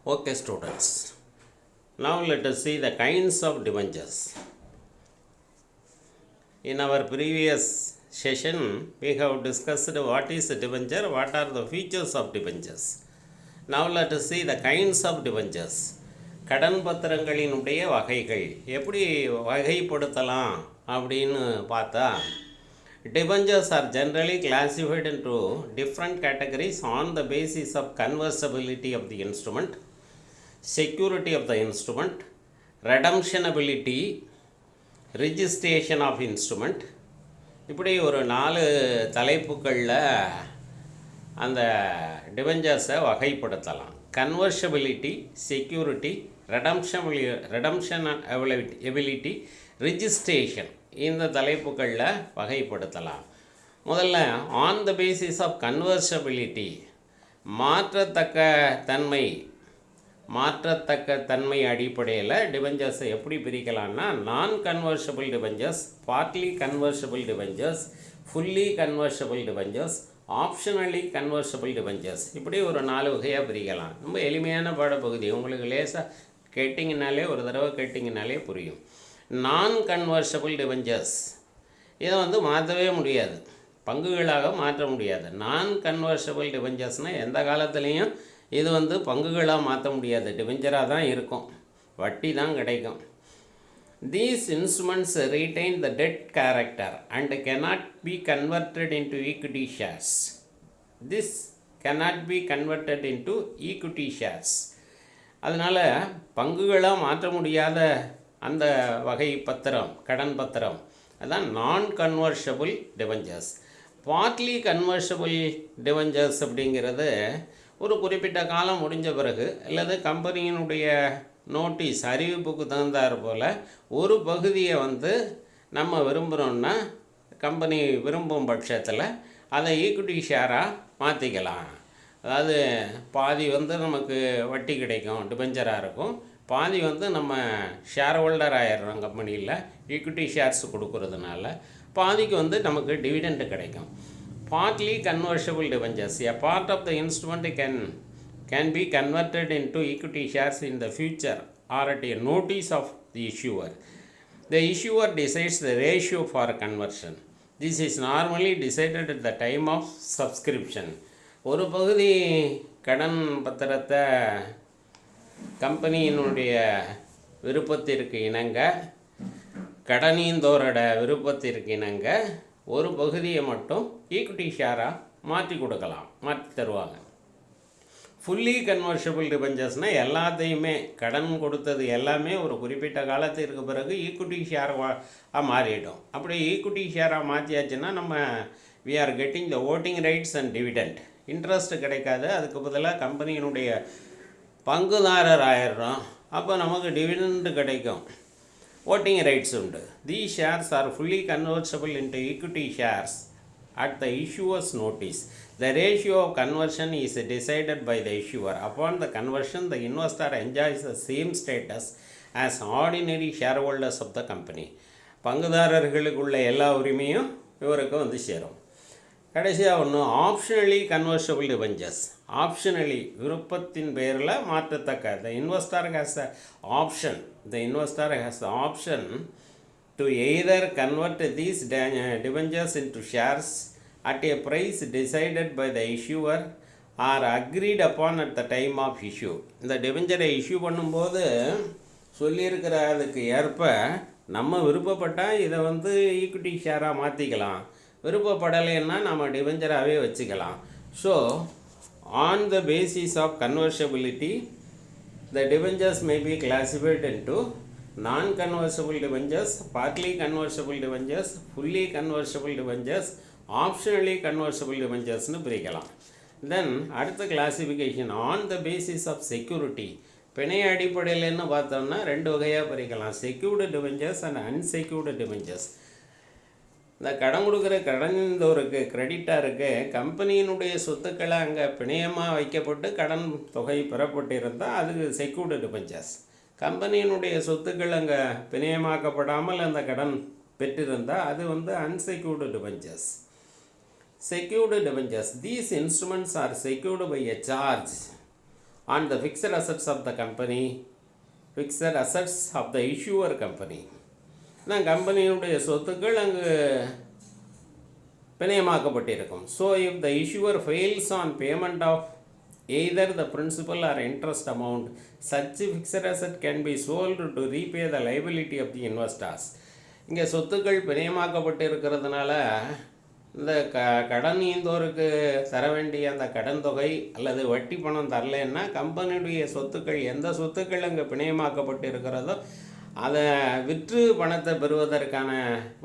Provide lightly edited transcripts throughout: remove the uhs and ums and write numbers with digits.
Okay, students. Now let us see the kinds of debentures. In our previous session, we have discussed what is a debenture, what are the features of debentures. Now let us see the kinds of debentures. கடன் பத்திரங்களினுடைய வகைகள் எப்படி வகைப்படுத்தலாம் அப்படின்னு பார்த்தா, debentures are generally classified into different categories on the basis of convertibility of the instrument, security of the instrument, redemptionability, registration of instrument. இப்படி ஒரு 4 தலைப்புகளில் அந்த டிபெஞ்சர்ஸை வகைப்படுத்தலாம். கன்வர்ஷபிலிட்டி, செக்யூரிட்டி, ரெடம்ஷனபிலிட்டி, ரிஜிஸ்ட்ரேஷன், இந்த தலைப்புகளில் வகைப்படுத்தலாம். முதல்ல on the basis of convertibility, மாற்றத்தக்க தன்மை அடிப்படையில் டிபெஞ்சர்ஸை எப்படி பிரிக்கலாம்னா, non convertible debentures, partly convertible debentures, fully convertible debentures, optionally convertible debentures, இப்படி ஒரு 4 வகையாக பிரிக்கலாம். ரொம்ப எளிமையான பாடப்பகுதி, உங்களுக்கு லேசாக கேட்டிங்கனாலே, ஒரு தடவை கேட்டிங்கனாலே புரியும். நான் கன்வர்ஷபிள் டிபெஞ்சர்ஸ், இதை மாற்றவே முடியாது, பங்குகளாக மாற்ற முடியாது. நான் கன்வர்ஷபிள் டிபெஞ்சர்ஸ்னால் எந்த காலத்துலேயும் இது பங்குகளாக மாற்ற முடியாது, டிபெஞ்சராக தான் இருக்கும், வட்டி தான் கிடைக்கும். These instruments retain the debt character and cannot be converted into equity shares. This cannot be converted into equity shares. அதனால் பங்குகளாக மாற்ற முடியாத அந்த வகை பத்திரம், கடன் பத்திரம், அதான் நான் convertible debentures. Partly convertible debentures அப்படிங்கிறது ஒரு குறிப்பிட்ட காலம் முடிஞ்ச பிறகு அல்லது கம்பெனியினுடைய நோட்டீஸ் அறிவிப்புக்கு தகுந்தாற் போல் ஒரு பகுதியை நம்ம விரும்புகிறோன்னா, கம்பெனி விரும்பும் பட்சத்தில் அதை ஈக்விட்டி ஷேராக மாற்றிக்கலாம். அதாவது பாதி நமக்கு வட்டி கிடைக்கும், டிபெஞ்சராக இருக்கும், பாதி நம்ம ஷேர் ஹோல்டர் ஆகிடுறோம் கம்பெனியில், ஈக்விட்டி ஷேர்ஸ் கொடுக்கறதுனால பாதிக்கு நமக்கு டிவிடெண்ட் கிடைக்கும். Partly convertible debentures, a part of the instrument can be converted into equity shares in the future or at a notice of the issuer. The issuer decides the ratio for conversion. This is normally decided at the time of subscription. ஒரு பகுதி கடன் பத்திரத்தை கம்பெனியினுடைய விருப்பத்திற்கு இணங்க, கடனீந்தோரோட விருப்பத்திற்கு இணங்க ஒரு பகுதியை மட்டும் ஈக்விட்டி ஷேராக மாற்றி கொடுக்கலாம், மாற்றி தருவாங்க. ஃபுல்லி கன்வர்ஷபிள் டிபெஞ்சர்ஸ்னால் எல்லாத்தையுமே, கடன் கொடுத்தது எல்லாமே ஒரு குறிப்பிட்ட காலத்திற்கு பிறகு ஈக்விட்டி ஷேராக மாறிடும். அப்படி ஈக்விட்டி ஷேராக மாற்றியாச்சுன்னா நம்ம we are getting the voting rights and dividend. Interest கிடைக்காது, அதுக்கு பதிலாக கம்பெனியினுடைய பங்குதாரர் ஆயிடுறோம், அப்போ நமக்கு டிவிடெண்ட் கிடைக்கும், voting rights உண்டு. These shares are fully convertible into equity shares at the issuer's notice. The ratio of conversion is decided by the issuer. Upon the conversion, the investor enjoys the same status as ordinary shareholders of the company. பங்குதாரர்களுக்குள்ள எல்லா உரிமையும் இவருக்கு சேரும். கடைசியாக ஒன்று optionally convertible debentures. Optionally, விருப்பத்தின் பேரில் மாற்றத்தக்க. The investor has the option to either convert these debentures into shares at a price decided by the issuer or agreed upon at the time of issue. இந்த டிபெஞ்சரை issue பண்ணும்போது சொல்லியிருக்கிற அதுக்கு ஏற்ப நம்ம விருப்பப்பட்டால் இதை ஈக்விட்டி ஷேராக மாற்றிக்கலாம், விருப்பப்படலைன்னா நம்ம டிபெஞ்சராகவே வச்சுக்கலாம். So on the basis of convertibility, the debentures may be classified into non-convertible debentures, partly convertible debentures, fully convertible debentures, optionally convertible debentures னு பிரிக்கலாம். தென் அடுத்த classification on the basis of security. பிணைய அடிப்படையில்னு பார்த்தோம்னா 2 வகையாக பிரிக்கலாம், secured debentures and unsecured debentures. இந்த கடன் கொடுக்குற கடனீந்தோருக்கு, கிரெடிட்டாருக்கு கம்பெனியினுடைய சொத்துக்களை அங்கே பிணையமாக வைக்கப்பட்டு கடன் தொகை பெறப்பட்டிருந்தால் அதுக்கு செக்யூர்டு டிபெஞ்சர்ஸ். கம்பெனியினுடைய சொத்துக்கள் அங்கே பிணையமாக்கப்படாமல் அந்த கடன் பெற்றிருந்தால் அது unsecured debentures. Secured debentures, these instruments are secured by a charge on the fixed assets of the company, fixed assets of the issuer company. நான் கம்பெனியினுடைய சொத்துக்கள் அங்கு பிணையமாக்கப்பட்டிருக்கும். So if the issuer fails on payment of either the principal or interest amount, such fixed asset can be sold to repay the liability of the investors. இங்கே சொத்துக்கள் பிணையமாக்கப்பட்டு இருக்கிறதுனால இந்த கடன் ஈந்தோருக்கு தர வேண்டிய அந்த கடன் தொகை அல்லது வட்டி பணம் தரலைன்னா கம்பெனியுடைய சொத்துக்கள், எந்த சொத்துக்கள் அங்கே பிணையமாக்கப்பட்டு இருக்கிறதோ அதை விற்று பணத்தை பெறுவதற்கான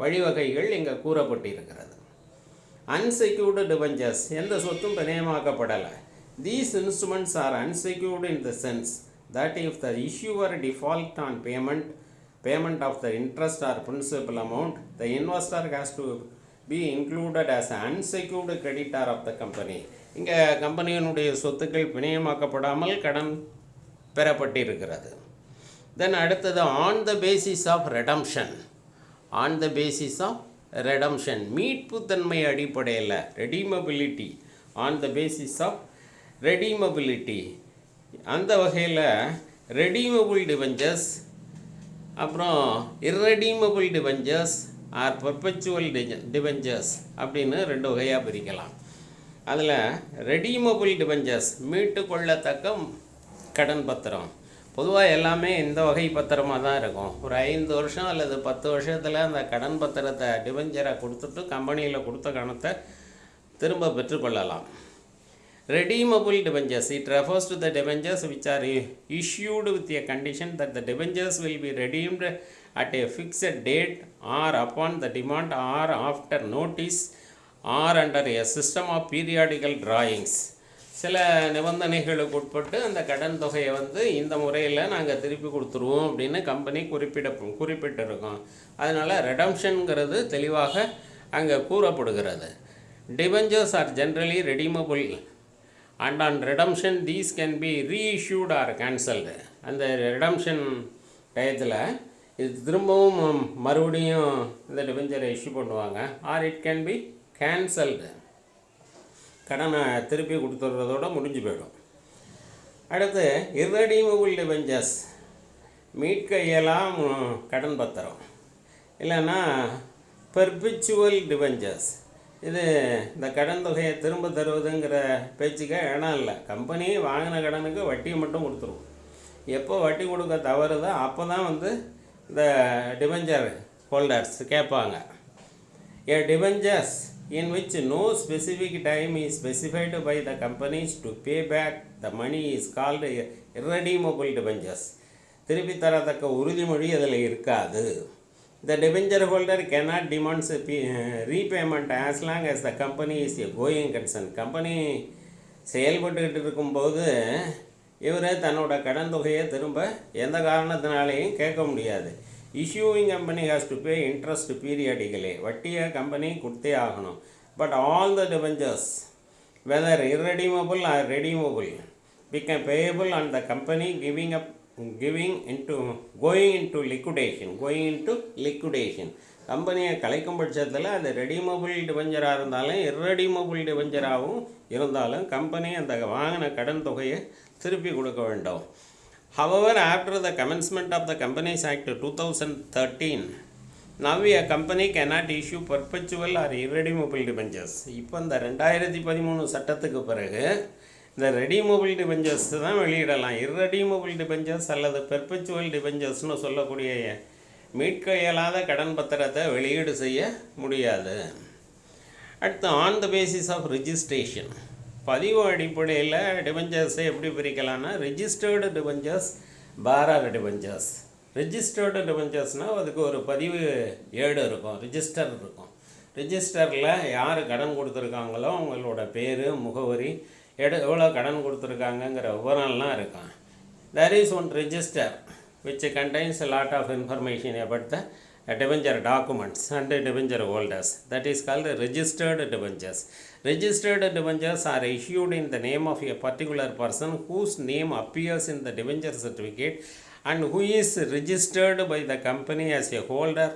வழிவகைகள் இங்கே கூறப்பட்டிருக்கிறது. அன்செக்யூர்டு டிபெஞ்சர்ஸ், எந்த சொத்தும் பிணையமாக்கப்படலை. These instruments are unsecured in the sense that if the issuer default on payment of the interest or principal amount, the investor has to be included as an unsecured creditor of the company. இங்கே கம்பெனியினுடைய சொத்துக்கள் பிணையமாக்கப்படாமல் கடன் பெறப்பட்டிருக்கிறது. Then அடுத்தது on the basis of redemption. On the basis of redemption, மீட்புத்தன்மை அடிப்படையில், redeemability, on the basis of redeemability. அந்த வகையில் redeemable debentures, அப்புறம் irredeemable debentures or perpetual debentures அப்படின்னு ரெண்டு வகையாக பிரிக்கலாம். அதில் ரெடீமபிள் டிபெஞ்சர்ஸ் மீட்டு கொள்ளத்தக்க கடன் பத்திரம். பொதுவாக எல்லாமே இந்த வகை பத்திரமாக தான் இருக்கும். ஒரு 5 வருஷம் அல்லது 10 வருஷத்தில் அந்த கடன் பத்திரத்தை டிபெஞ்சரை கொடுத்துட்டு கம்பெனியில் கொடுத்த கணத்தை திரும்ப பெற்றுக்கொள்ளலாம். Redeemable debentures, it refers to the debentures which are issued with a condition that the debentures will be redeemed at a fixed date or upon the demand or after notice or under a system of periodical drawings. சில நிபந்தனைகளுக்கு உட்பட்டு அந்த கடன் தொகையை இந்த முறையில் நாங்கள் திருப்பி கொடுத்துருவோம் அப்படின்னு கம்பெனி குறிப்பிட்டிருக்கோம். அதனால் ரெடம்ஷனுங்கிறது தெளிவாக அங்கே கூறப்படுகிறது. Debentures are generally redeemable and on redemption these can be reissued or cancelled. அந்த redemption டயத்தில் இது திரும்பவும் மறுபடியும் இந்த டிபெஞ்சரை இஷ்யூ பண்ணுவாங்க. R it can be cancelled, கடனை திருப்பி கொடுத்துட்றதோடு முடிஞ்சு போயிடும். அடுத்து இர்ரெடீமபிள் டிபெஞ்சர்ஸ், மீட்க இயலாம் கடன் பத்திரம், இல்லைன்னா பெர்பிச்சுவல் டிபெஞ்சர்ஸ். இது இந்த கடன் தொகையை திரும்ப தருவதுங்கிற பேச்சுக்க இடம் இல்லை. கம்பெனி வாங்கின கடனுக்கு வட்டியை மட்டும் கொடுத்துரும். எப்போ வட்டி கொடுக்க தவறுதோ அப்போ தான் இந்த டிபெஞ்சர் ஹோல்டர்ஸ் கேட்பாங்க. ஏ debentures in which no specific time is specified by the companies to pay back the money is called irredeemable debentures. திருப்பி தரத்தக்க உறுதிமொழி அதில் இருக்காது. The debenture holder cannot demand repayment as long as the company is a going concern. Company செயல்பட்டுக்கிட்டு இருக்கும்போது இவர் தன்னோட கடன் தொகையை திரும்ப எந்த காரணத்தினாலேயும் கேட்க முடியாது. Issuing company has to pay interest periodically, வட்டியை கம்பெனி கொடுத்தே ஆகணும். But all the debentures whether irredeemable or redeemable become payable on the company going into liquidation. கம்பெனியை கலைக்கும் பட்சத்தில் அது ரெடீமபிள் டிபெஞ்சராக இருந்தாலும் இர்ரெடீமபிள் டிபெஞ்சராகவும் இருந்தாலும் கம்பெனி அந்த வாங்கின கடன் தொகையை திருப்பி கொடுக்க வேண்டும். However, after the commencement of the Companies Act 2013, now a company cannot issue perpetual or irredeemable debentures. இப்போ இந்த 2013 சட்டத்துக்கு பிறகு இந்த ரெடீமபிள் டிபெஞ்சர்ஸ் தான் வெளியிடலாம். இர்ரெடீமபிள் டிபெஞ்சர்ஸ் அல்லது பெர்பெச்சுவல் டிபெஞ்சர்ஸ்னு சொல்லக்கூடிய மீட்க இயலாத கடன் பத்திரத்தை வெளியீடு செய்ய முடியாது. அடுத்து on the basis of registration, பதிவு அடிப்படையில் டிபெஞ்சர்ஸை எப்படி பிரிக்கலாம்னா registered debentures, bearer debentures. Registered டிபெஞ்சர்ஸ்னால் அதுக்கு ஒரு பதிவு ஏடு இருக்கும், ரிஜிஸ்டர் இருக்கும். ரிஜிஸ்டரில் யார் கடன் கொடுத்துருக்காங்களோ அவங்களோட பேர், முகவரி, எவ்வளோ கடன் கொடுத்துருக்காங்கங்கிற விவரம்லாம் இருக்கும். There is one register which contains a lot of information about the debenture documents and debenture holders. That is called registered debentures. Registered debentures are issued in the name of a particular person whose name appears in the debenture certificate and who is registered by the company as a holder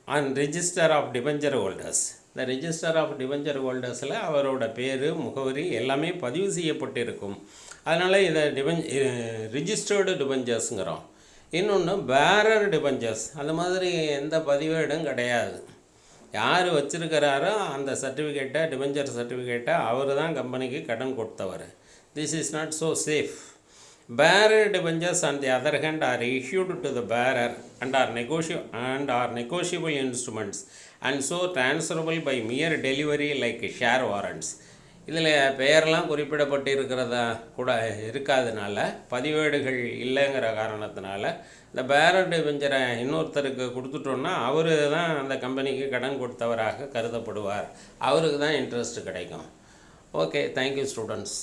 and register of debenture holders. The register of debenture holdersல அவரோட பேர், முகவரி எல்லாமே பதிவு செய்யப்பட்டிருக்கும். அதனால் இதை registered டிபெஞ்சர்ஸுங்கிறோம். இன்னொன்று பேரர் debentures, அந்த மாதிரி எந்த பதிவேடும் கிடையாது. யார் வச்சுருக்கிறாரோ அந்த சர்டிஃபிகேட்டை, டிபெஞ்சர் சர்டிஃபிகேட்டை அவர் தான் கம்பெனிக்கு கடன் கொடுத்தவர். This is not so safe. Bearer debentures on the other hand are issued to the bearer and are negotiable instruments and so transferable by mere delivery like share warrants. இதில் பெயரெல்லாம் குறிப்பிடப்பட்டு இருக்கிறதா கூட இருக்காதனால, பதிவேடுகள் இல்லைங்கிற காரணத்தினால இந்த பேரர் டிபெஞ்சரை இன்னொருத்தருக்கு கொடுத்துட்டோன்னா அவர் தான் அந்த கம்பெனிக்கு கடன் கொடுத்தவராக கருதப்படுவார். அவருக்கு தான் இன்ட்ரெஸ்ட் கிடைக்கும். Okay, thank you students.